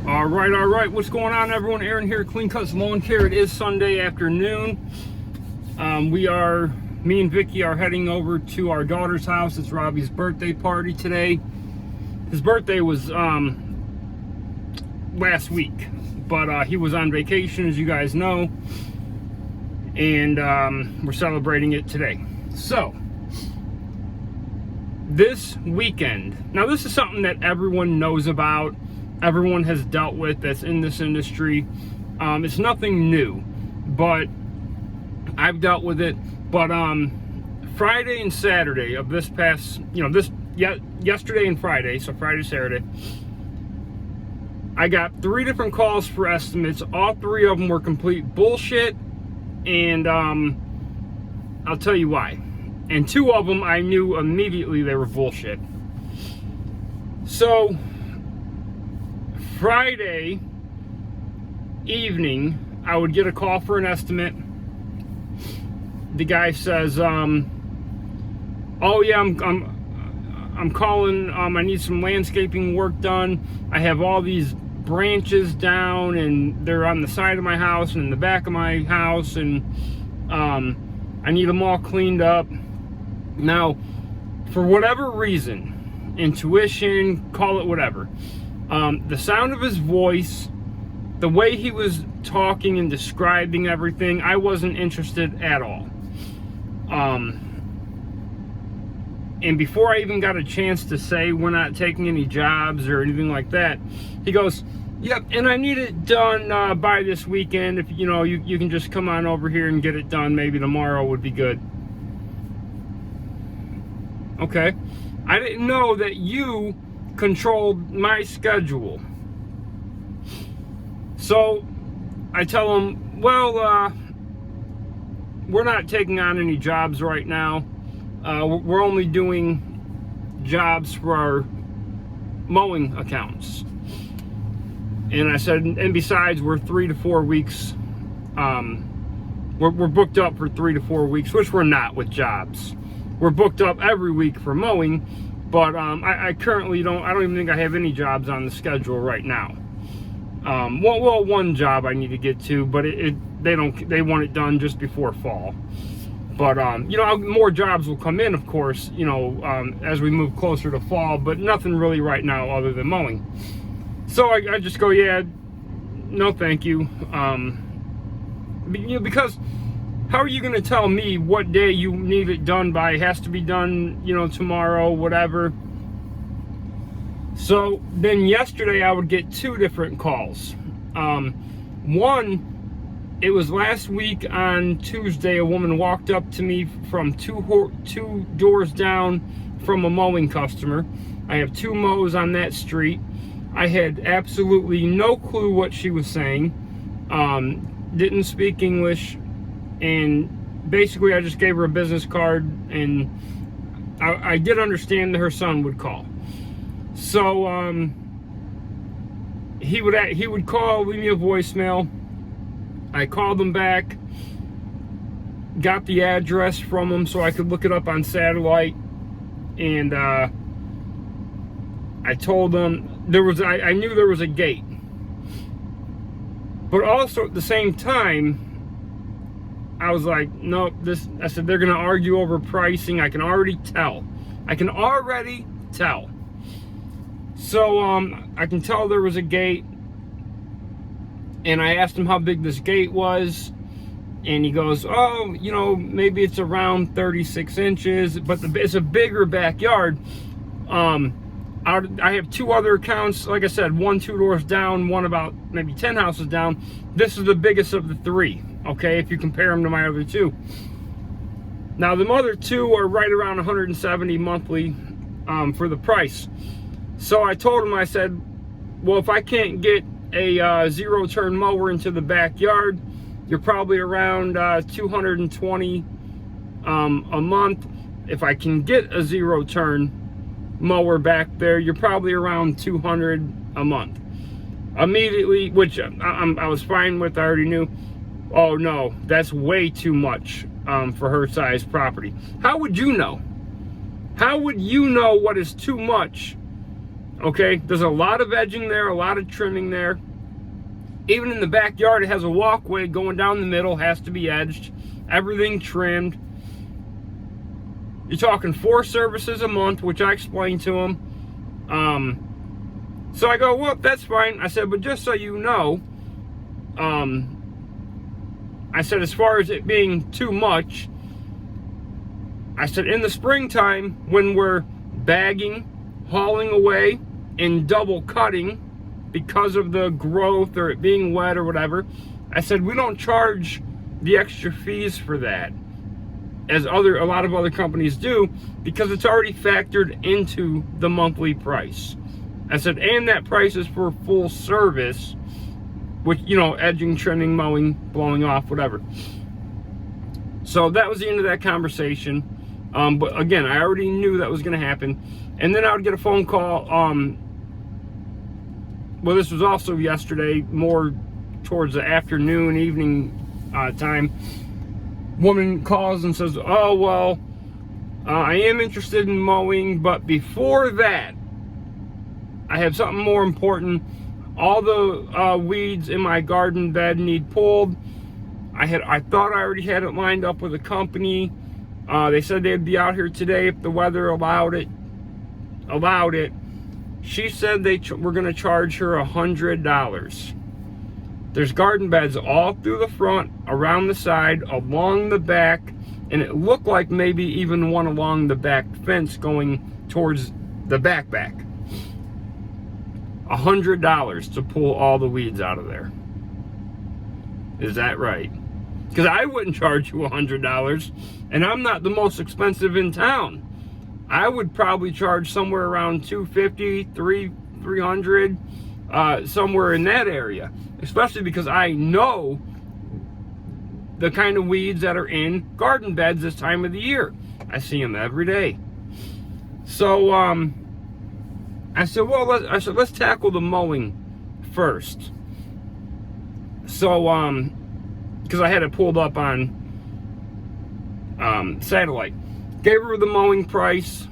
All right. What's going on, everyone? Aaron here, Clean Cuts Lawn Care. It is Sunday afternoon. Me and Vicky are heading over to our daughter's house. It's Robbie's birthday party today. His birthday was last week, but he was on vacation, as you guys know, and we're celebrating it today. So, this weekend, now this is something that everyone knows about. Everyone has dealt with that's in this industry. It's nothing new, but I've dealt with it. But Friday and Saturday of this past, yesterday and Friday, so Friday, Saturday, I got 3 different calls for estimates. All 3 of them were complete bullshit, and I'll tell you why. And 2 of them I knew immediately they were bullshit. So Friday evening, I would get a call for an estimate. The guy says, "Oh yeah, I'm calling. I need some landscaping work done. I have all these branches down, and they're on the side of my house and in the back of my house, and I need them all cleaned up." Now, for whatever reason, intuition, call it whatever. The sound of his voice, the way he was talking and describing everything, I wasn't interested at all. And before I even got a chance to say we're not taking any jobs or anything like that, he goes, "Yep, and I need it done by this weekend. If you can just come on over here and get it done. Maybe tomorrow would be good." Okay, I didn't know that you controlled my schedule. So I tell him, "Well, we're not taking on any jobs right now. We're only doing jobs for our mowing accounts." And I said, "And besides, we're 3 to 4 weeks. We're booked up for 3 to 4 weeks, which we're not with jobs. We're booked up every week for mowing, but I currently don't even think I have any jobs on the schedule right now. One job I need to get to, but they want it done just before fall. But more jobs will come in, of course, as we move closer to fall, but nothing really right now other than mowing." So I just go, "Yeah, no thank you." Because how are you going to tell me what day you need it done by? It has to be done, tomorrow, whatever. So then yesterday I would get 2 different calls. One, it was last week on Tuesday, a woman walked up to me from two doors down from a mowing customer. I have 2 mows on that street. I had absolutely no clue what she was saying. Didn't speak English, and basically I just gave her a business card, and I did understand that her son would call. So he would call, leave me a voicemail. I called him back, got the address from him so I could look it up on satellite, and I told him I knew there was a gate. But also at the same time, I was like, "No, I said, they're gonna argue over pricing. I can already tell. So I can tell there was a gate, and I asked him how big this gate was, and he goes, "Oh, maybe it's around 36 inches, but it's a bigger backyard." I have 2 other accounts, like I said, one 2 doors down, one about maybe 10 houses down. This is the biggest of the 3, okay, if you compare them to my other 2. Now, the other 2 are right around $170 monthly for the price. So I told him, I said, "Well, if I can't get a zero-turn mower into the backyard, you're probably around $220 a month. If I can get a zero-turn mower back there, you're probably around $200 a month." Immediately, which I was fine with, I already knew. "Oh no, that's way too much for her size property." How would you know? How would you know what is too much Okay, there's a lot of edging there, a lot of trimming there. Even in the backyard, it has a walkway going down the middle, has to be edged. Everything trimmed. You're talking 4 services a month, which I explained to him. So I go, well, that's fine. I said, but just so you know, I said, as far as it being too much, I said, in the springtime, when we're bagging, hauling away, and double cutting because of the growth or it being wet or whatever, I said, we don't charge the extra fees for that, as a lot of other companies do, because it's already factored into the monthly price. I said, and that price is for full service, which, you know, edging, trimming, mowing, blowing off, whatever. So that was the end of that conversation. But again, I already knew that was going to happen. And then I would get a phone call. Well, this was also yesterday, more towards the afternoon, evening time. Woman calls and says, oh, well, I am interested in mowing, but before that, I have something more important. All the weeds in my garden bed need pulled. I thought I already had it lined up with a company. They said they'd be out here today if the weather allowed it. She said were going to charge her $100. There's garden beds all through the front, around the side, along the back, and it looked like maybe even one along the back fence going towards the back. $100 to pull all the weeds out of there. Is that right? Because I wouldn't charge you $100, and I'm not the most expensive in town. I would probably charge somewhere around $250, $300, somewhere in that area. Especially because I know the kind of weeds that are in garden beds this time of the year. I see them every day. So, I said, well, let's tackle the mowing first. So, because I had it pulled up on satellite. Gave her the mowing price.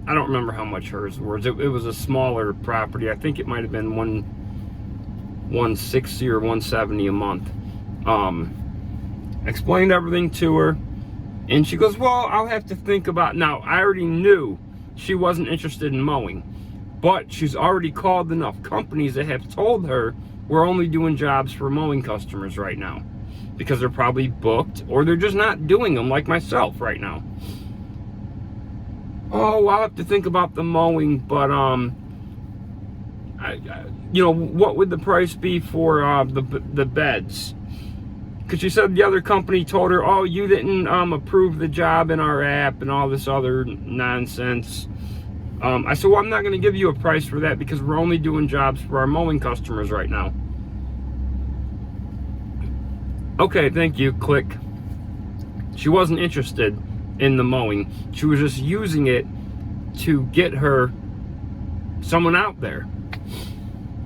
I don't remember how much hers was. It was a smaller property. I think it might have been $160 or $170 a month. Explained everything to her, and she goes, well, I'll have to think about. Now, I already knew she wasn't interested in mowing, but she's already called enough companies that have told her we're only doing jobs for mowing customers right now, because they're probably booked or they're just not doing them, like myself right now. Oh, I'll have to think about the mowing, but you know, what would the price be for the beds? Because she said the other company told her, oh, you didn't approve the job in our app and all this other nonsense. I said, well, I'm not going to give you a price for that because we're only doing jobs for our mowing customers right now. Okay, thank you, click. She wasn't interested in the mowing. She was just using it to get her someone out there.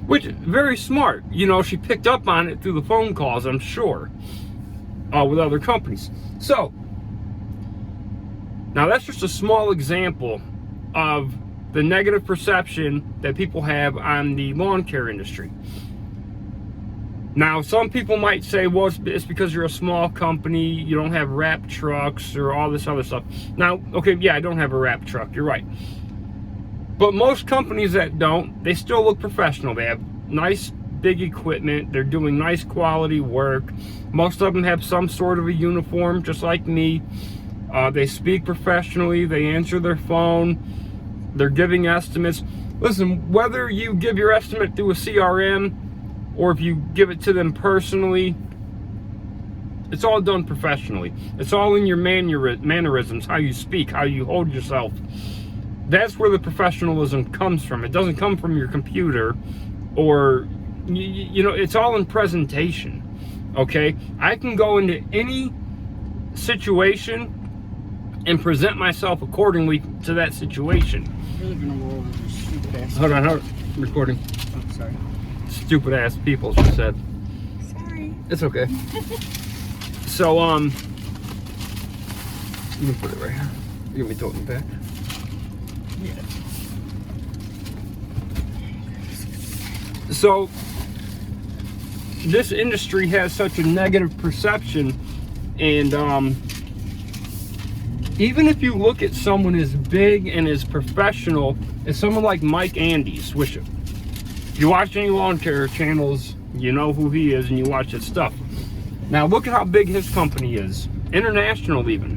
Which, very smart. You know, she picked up on it through the phone calls, I'm sure, with other companies. So, now that's just a small example of the negative perception that people have on the lawn care industry. Now, some people might say, well, it's because you're a small company, you don't have wrap trucks or all this other stuff. Now, okay, yeah, I don't have a wrap truck, you're right. But most companies that don't, they still look professional. They have nice, big equipment. They're doing nice quality work. Most of them have some sort of a uniform, just like me. They speak professionally. They answer their phone. They're giving estimates. Listen, whether you give your estimate through a CRM or if you give it to them personally, it's all done professionally. It's all in your mannerisms, how you speak, how you hold yourself. That's where the professionalism comes from. It doesn't come from your computer or, you know, it's all in presentation, okay? I can go into any situation and present myself accordingly to that situation. Really gonna roll over this stupid ass. Hold on, recording. Oh, sorry. Stupid ass people, she said. Sorry. It's okay. So, let me put it right here. You want me to tote it back? Yeah. So this industry has such a negative perception, and even if you look at someone as big and as professional as someone like Mike Andes, which if you watch any lawn care channels, you know who he is and you watch his stuff. Now look at how big his company is, international even,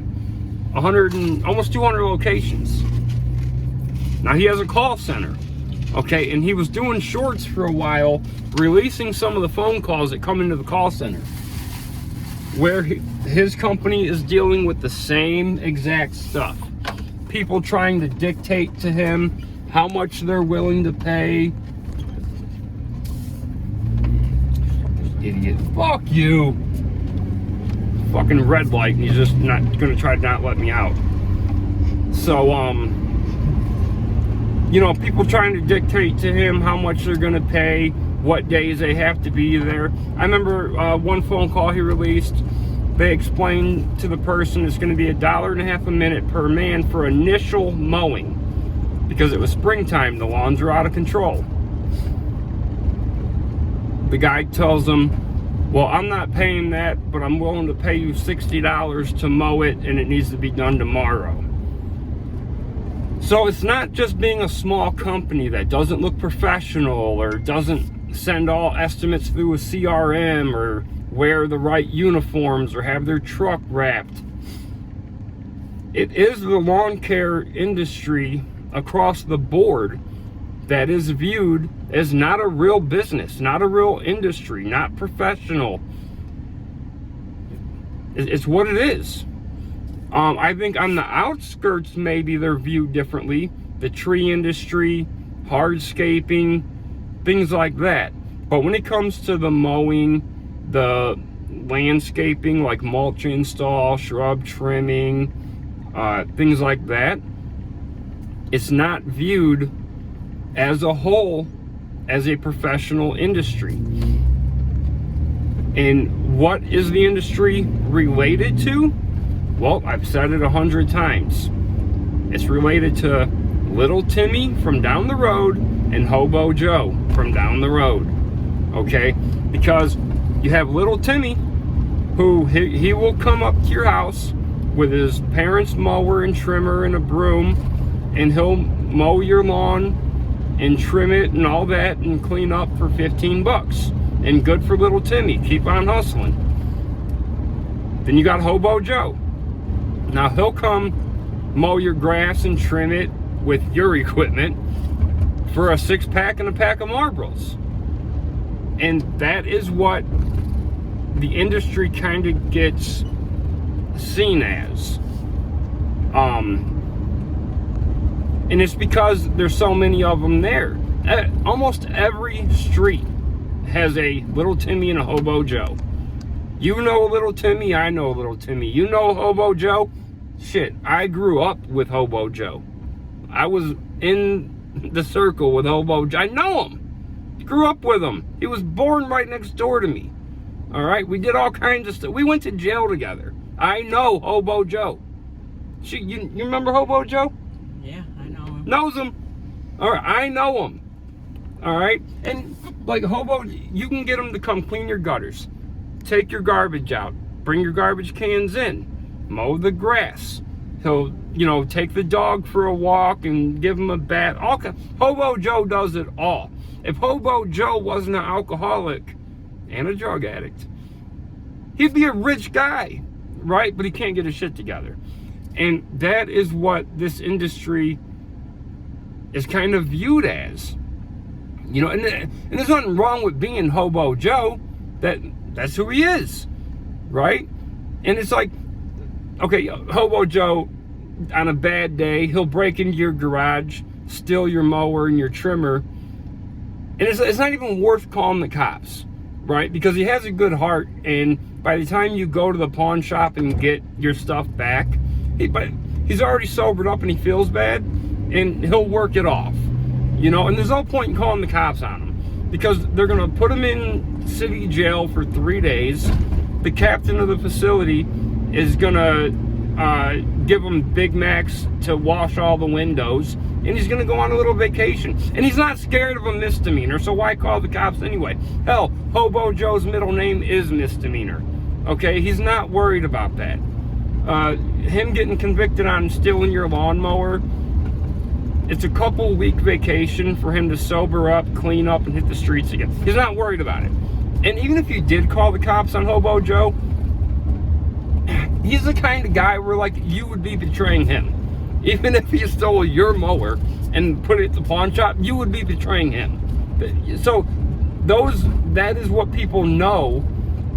100 and almost 200 locations. Now he has a call center, okay, and he was doing shorts for a while, releasing some of the phone calls that come into the call center, where his company is dealing with the same exact stuff. People trying to dictate to him how much they're willing to pay. Idiot. Fuck you. Fucking red light, and he's just not gonna try to not let me out. So, you know, people trying to dictate to him how much they're gonna pay, what days they have to be there. I remember one phone call he released. They explained to the person it's going to be $1.50 a minute per man for initial mowing, because it was springtime, the lawns are out of control. The guy tells them, well, I'm not paying that, but I'm willing to pay you $60 to mow it, and it needs to be done tomorrow. So it's not just being a small company that doesn't look professional or doesn't send all estimates through a CRM or wear the right uniforms or have their truck wrapped. It is the lawn care industry across the board that is viewed as not a real business, not a real industry, not professional. It's what it is. I think on the outskirts, maybe they're viewed differently. The tree industry, hardscaping, things like that. But when it comes to the mowing, the landscaping like mulch install, shrub trimming, things like that, it's not viewed as a whole as a professional industry. And what is the industry related to? Well, I've said it 100 times. It's related to Little Timmy from down the road and Hobo Joe from down the road. Okay? Because you have Little Timmy, who he will come up to your house with his parents' mower and trimmer and a broom, and he'll mow your lawn and trim it and all that and clean up for 15 bucks. And good for Little Timmy. Keep on hustling. Then you got Hobo Joe. Now he'll come mow your grass and trim it with your equipment for a 6-pack and a pack of Marlboros. And that is what the industry kind of gets seen as. And it's because there's so many of them there. Almost every street has a Little Timmy and a Hobo Joe. You know a Little Timmy, I know a Little Timmy. You know Hobo Joe? Shit, I grew up with Hobo Joe. I was in the circle with Hobo Joe. I know him. Grew up with him. He was born right next door to me. All right, we did all kinds of stuff. We went to jail together. I know Hobo Joe. You remember Hobo Joe? Yeah, I know him. Knows him. All right, I know him. All right, and like Hobo, you can get him to come clean your gutters, take your garbage out, bring your garbage cans in, mow the grass. He'll, take the dog for a walk and give him a bath. Hobo Joe does it all. If Hobo Joe wasn't an alcoholic and a drug addict, he'd be a rich guy, right? But he can't get his shit together. And that is what this industry is kind of viewed as. And there's nothing wrong with being Hobo Joe. That's who he is, right? And it's like, okay, Hobo Joe, on a bad day, he'll break into your garage, steal your mower and your trimmer, and it's not even worth calling the cops, right? Because he has a good heart, and by the time you go to the pawn shop and get your stuff back, he's already sobered up and he feels bad, and he'll work it off, and there's no point in calling the cops on him, because they're gonna put him in city jail for 3 days. The captain of the facility is gonna give him Big Macs to wash all the windows, and he's gonna go on a little vacation. And he's not scared of a misdemeanor, so why call the cops anyway? Hell, Hobo Joe's middle name is misdemeanor. Okay, he's not worried about that. Him getting convicted on stealing your lawnmower, it's a couple week vacation for him to sober up, clean up, and hit the streets again. He's not worried about it. And even if you did call the cops on Hobo Joe, he's the kind of guy where, like, you would be betraying him. Even if he stole your mower and put it at the pawn shop, you would be betraying him. So that is what people know,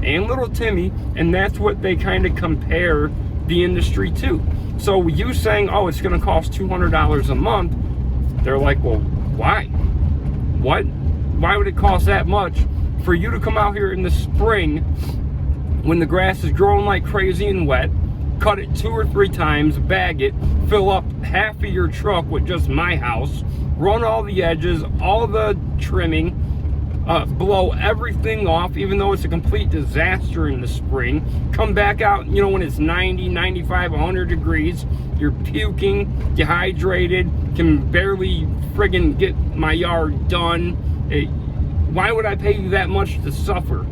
and little Timmy, and that's what they kind of compare the industry to. So you saying, oh, it's going to cost $200 a month, they're like, well, why? Why would it cost that much for you to come out here in the spring when the grass is growing like crazy and wet, cut it 2 or 3 times, bag it, fill up half of your truck with just my house, run all the edges, all the trimming, blow everything off, even though it's a complete disaster in the spring, come back out, you know, when it's 90, 95, 100 degrees, you're puking, dehydrated, can barely friggin' get my yard done. Why would I pay you that much to suffer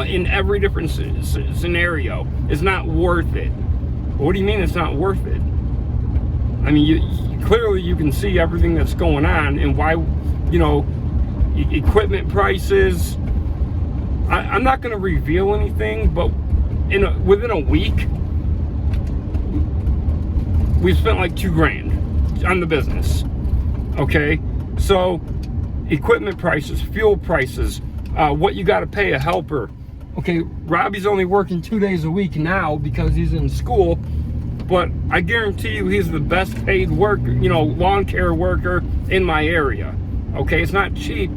in every different scenario? It's not worth it. What do you mean it's not worth it? I mean, clearly you can see everything that's going on, and why, you know, equipment prices. I'm not going to reveal anything, but within a week, we've spent like $2,000 on the business. Okay, so equipment prices, fuel prices, what you got to pay a helper. Okay, Robbie's only working 2 days a week now because he's in school, but I guarantee you he's the best paid worker, you know, lawn care worker in my area. Okay, it's not cheap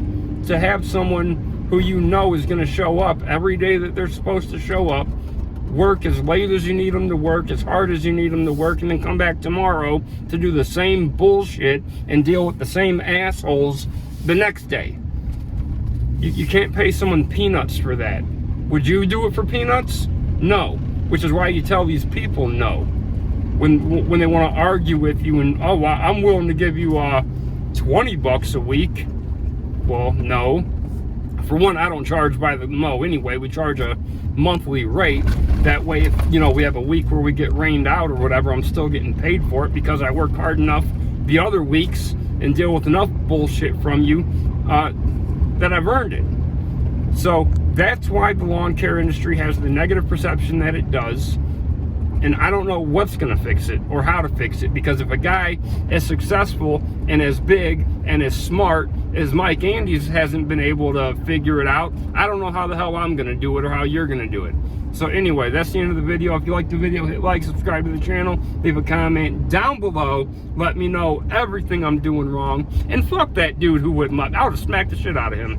to have someone who you know is going to show up every day that they're supposed to show up, work as late as you need them to work, as hard as you need them to work, and then come back tomorrow to do the same bullshit and deal with the same assholes the next day. You can't pay someone peanuts for that. Would you do it for peanuts? No. Which is why you tell these people no. When they want to argue with you and, oh, well, I'm willing to give you $20 a week. Well, no. For one, I don't charge by the mow anyway. We charge a monthly rate. That way, if, you know, we have a week where we get rained out or whatever, I'm still getting paid for it because I work hard enough the other weeks and deal with enough bullshit from you that I've earned it. So that's why the lawn care industry has the negative perception that it does. And I don't know what's going to fix it or how to fix it, because if a guy as successful and as big and as smart as Mike Andes hasn't been able to figure it out, I don't know how the hell I'm going to do it or how you're going to do it. So anyway, that's the end of the video. If you like the video, hit like, subscribe to the channel, leave a comment down below. Let me know everything I'm doing wrong. And fuck that dude who wouldn't. I would have smacked the shit out of him.